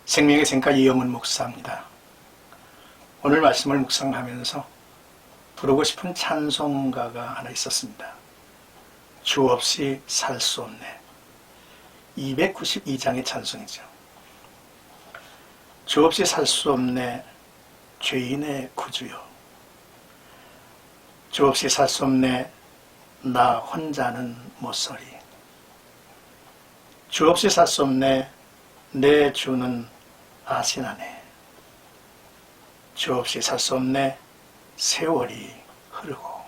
생명의 생가 이영훈 목사입니다. 오늘 말씀을 묵상하면서 부르고 싶은 찬송가가 하나 있었습니다. 주 없이 살 수 없네. 292장의 찬송이죠. 주 없이 살 수 없네 죄인의 구주여. 주 없이 살 수 없네 나 혼자는 못서리. 주 없이 살 수 없네 내 주는 아시나네. 주 없이 살 수 없네 세월이 흐르고.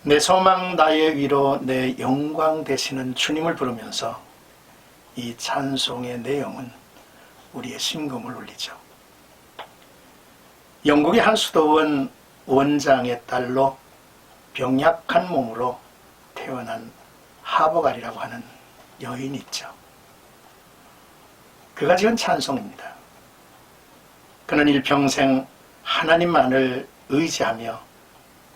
내 소망 나의 위로 내 영광 되시는 주님을 부르면서 이 찬송의 내용은 우리의 심금을 울리죠. 영국의 한 수도원 원장의 딸로 병약한 몸으로 태어난 하버갈이라고 하는 여인이 있죠. 그가 지은 찬송입니다. 그는 일평생 하나님만을 의지하며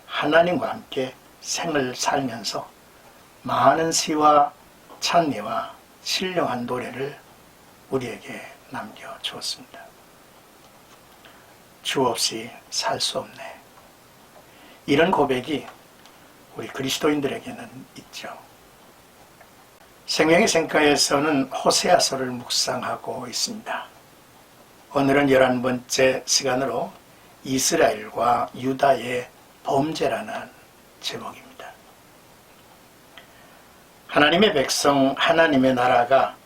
하나님과 함께 생을 살면서 많은 시와 찬미와 신령한 노래를 우리에게 남겨주었습니다. 주 없이 살 수 없네. 이런 고백이 우리 그리스도인들에게는 있죠. 생명의 생가에서는 호세아서를 묵상하고 있습니다. 오늘은 11번째 시간으로 이스라엘과 유다의 범죄라는 제목입니다. 하나님의 백성, 하나님의 나라가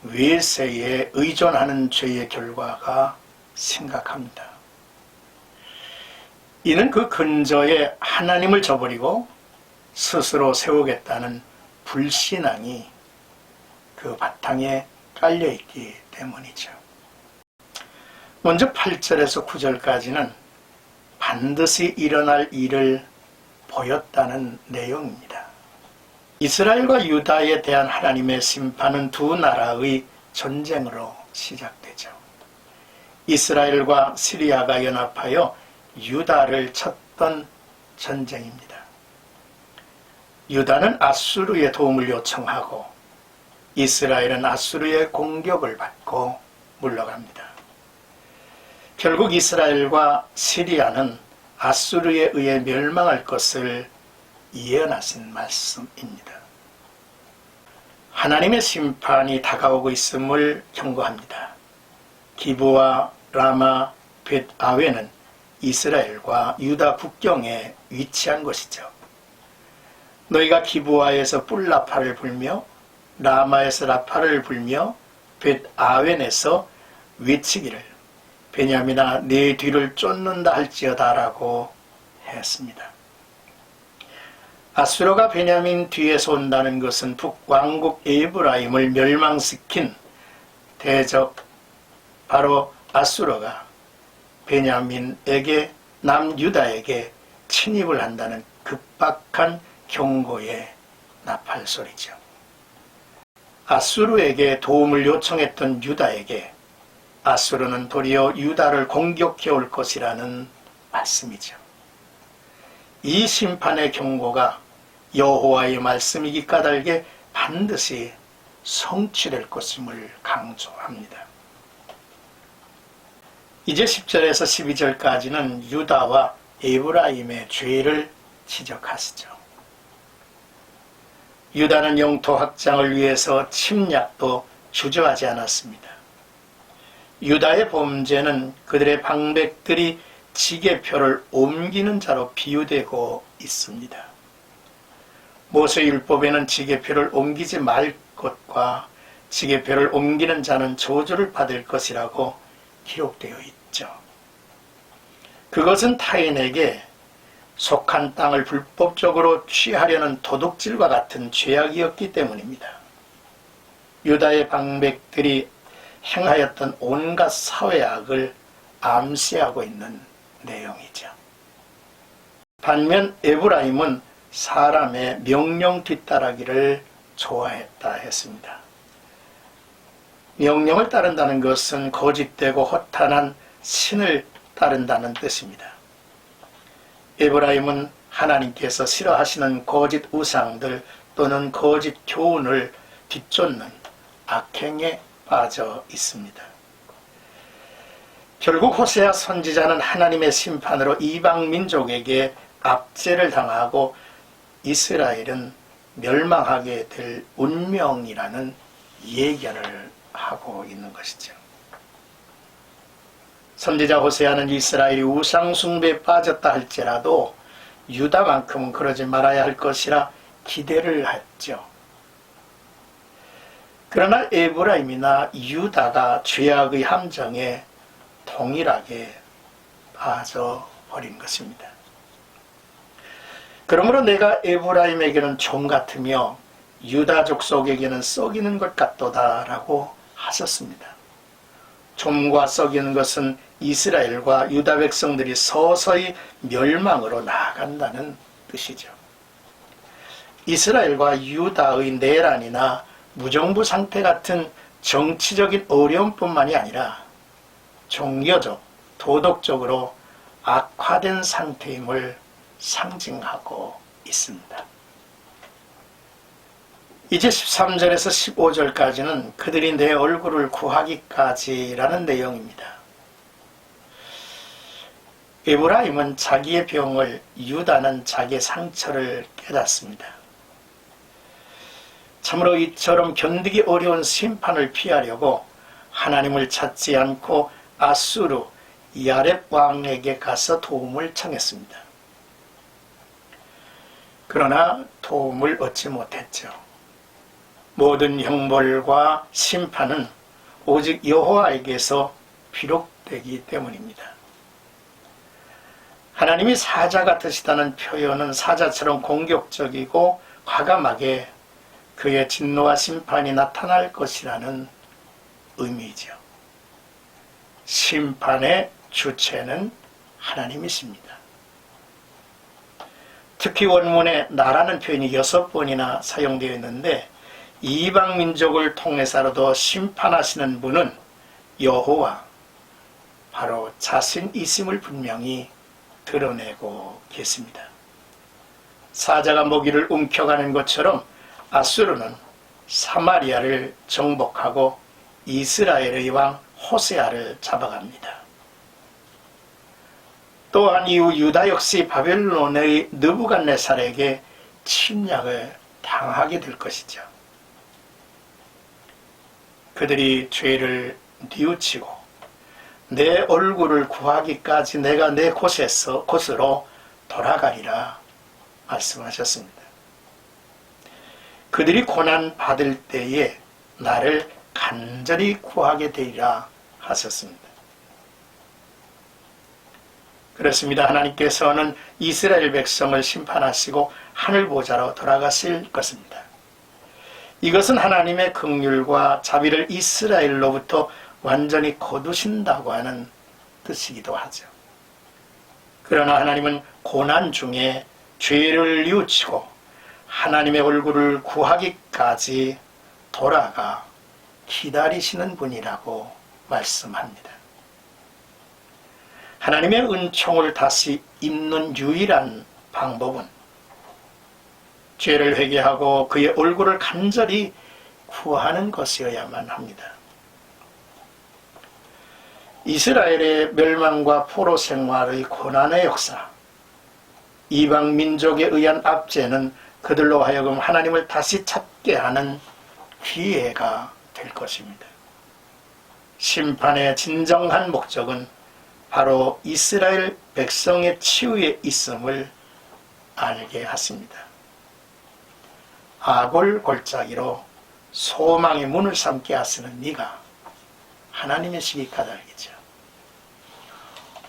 외세에 의존하는 죄의 결과가 심각합니다. 이는 그 근저에 하나님을 저버리고 스스로 세우겠다는 불신앙이 그 바탕에 깔려있기 때문이죠. 먼저 8절에서 9절까지는 반드시 일어날 일을 보였다는 내용입니다. 이스라엘과 유다에 대한 하나님의 심판은 두 나라의 전쟁으로 시작되죠. 이스라엘과 시리아가 연합하여 유다를 쳤던 전쟁입니다. 유다는 아수르의 도움을 요청하고 이스라엘은 아수르의 공격을 받고 물러갑니다. 결국 이스라엘과 시리아는 아수르에 의해 멸망할 것을 예언하신 말씀입니다. 하나님의 심판이 다가오고 있음을 경고합니다. 기브와 라마, 벳아웬은 이스라엘과 유다 국경에 위치한 것이죠. 너희가 기브아에서 뿔라파를 불며 라마에서 라파를 불며 벳아웬에서 외치기를 베냐민아 네 뒤를 쫓는다 할지어다라고 했습니다. 아수르가 베냐민 뒤에서 온다는 것은 북왕국 에브라임을 멸망시킨 대적 바로 아수르가 베냐민에게 남유다에게 침입을 한다는 급박한 경고의 나팔소리죠. 아수르에게 도움을 요청했던 유다에게 아수르는 도리어 유다를 공격해 올 것이라는 말씀이죠. 이 심판의 경고가 여호와의 말씀이기 까닭에 반드시 성취될 것임을 강조합니다. 이제 10절에서 12절까지는 유다와 에브라임의 죄를 지적하시죠. 유다는 영토 확장을 위해서 침략도 주저하지 않았습니다. 유다의 범죄는 그들의 방백들이 지계표를 옮기는 자로 비유되고 있습니다. 모세율법에는 지계표를 옮기지 말 것과 지계표를 옮기는 자는 저주를 받을 것이라고 기록되어 있죠. 그것은 타인에게 속한 땅을 불법적으로 취하려는 도둑질과 같은 죄악이었기 때문입니다. 유다의 방백들이 행하였던 온갖 사회악을 암시하고 있는 내용이죠. 반면 에브라임은 사람의 명령 뒤따르기를 좋아했다 했습니다. 명령을 따른다는 것은 거짓되고 허탄한 신을 따른다는 뜻입니다. 에브라임은 하나님께서 싫어하시는 거짓 우상들 또는 거짓 교훈을 뒤쫓는 악행에 빠져 있습니다. 결국 호세아 선지자는 하나님의 심판으로 이방 민족에게 압제를 당하고 이스라엘은 멸망하게 될 운명이라는 예견을 하고 있는 것이죠. 선지자 호세아는 이스라엘이 우상 숭배에 빠졌다 할지라도 유다만큼은 그러지 말아야 할 것이라 기대를 했죠. 그러나 에브라임이나 유다가 죄악의 함정에 동일하게 빠져버린 것입니다. 그러므로 내가 에브라임에게는 종 같으며 유다 족속에게는 썩이는 것 같도다 라고 하셨습니다. 좀과 썩이는 것은 이스라엘과 유다 백성들이 서서히 멸망으로 나아간다는 뜻이죠. 이스라엘과 유다의 내란이나 무정부 상태 같은 정치적인 어려움뿐만이 아니라 종교적, 도덕적으로 악화된 상태임을 상징하고 있습니다. 이제 13절에서 15절까지는 그들이 내 얼굴을 구하기까지라는 내용입니다. 에브라임은 자기의 병을, 유다는 자기의 상처를 깨닫습니다. 참으로 이처럼 견디기 어려운 심판을 피하려고 하나님을 찾지 않고 아수르 야렙 왕에게 가서 도움을 청했습니다. 그러나 도움을 얻지 못했죠. 모든 형벌과 심판은 오직 여호와에게서 비록되기 때문입니다. 하나님이 사자 같으시다는 표현은 사자처럼 공격적이고 과감하게 그의 진노와 심판이 나타날 것이라는 의미죠. 심판의 주체는 하나님이십니다. 특히 원문에 나라는 표현이 6번이나 사용되어 있는데 이방 민족을 통해서라도 심판하시는 분은 여호와, 바로 자신이심을 분명히 드러내고 계십니다. 사자가 먹이를 움켜가는 것처럼 아수르는 사마리아를 정복하고 이스라엘의 왕 호세아를 잡아갑니다. 또한 이후 유다 역시 바벨론의 느부갓네살에게 침략을 당하게 될 것이죠. 그들이 죄를 뉘우치고 내 얼굴을 구하기까지 내가 내 곳으로 돌아가리라 말씀하셨습니다. 그들이 고난 받을 때에 나를 간절히 구하게 되리라 하셨습니다. 그렇습니다. 하나님께서는 이스라엘 백성을 심판하시고 하늘 보좌로 돌아가실 것입니다. 이것은 하나님의 긍휼과 자비를 이스라엘로부터 완전히 거두신다고 하는 뜻이기도 하죠. 그러나 하나님은 고난 중에 죄를 뉘우치고 하나님의 얼굴을 구하기까지 돌아가 기다리시는 분이라고 말씀합니다. 하나님의 은총을 다시 입는 유일한 방법은 죄를 회개하고 그의 얼굴을 간절히 구하는 것이어야만 합니다. 이스라엘의 멸망과 포로 생활의 고난의 역사, 이방 민족에 의한 압제는 그들로 하여금 하나님을 다시 찾게 하는 기회가 될 것입니다. 심판의 진정한 목적은 바로 이스라엘 백성의 치유에 있음을 알게 하십니다. 아골 골짜기로 소망의 문을 삼게 하시는 네가 하나님이시기 까닭이죠.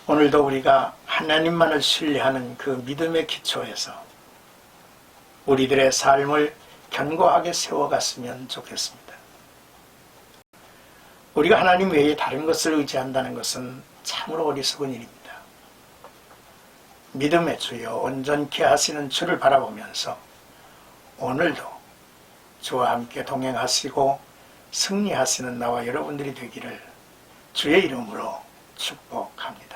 오늘도 우리가 하나님만을 신뢰하는 그 믿음의 기초에서 우리들의 삶을 견고하게 세워갔으면 좋겠습니다. 우리가 하나님 외에 다른 것을 의지한다는 것은 참으로 어리석은 일입니다. 믿음의 주여 온전케 하시는 주를 바라보면서 오늘도 주와 함께 동행하시고 승리하시는 나와 여러분들이 되기를 주의 이름으로 축복합니다.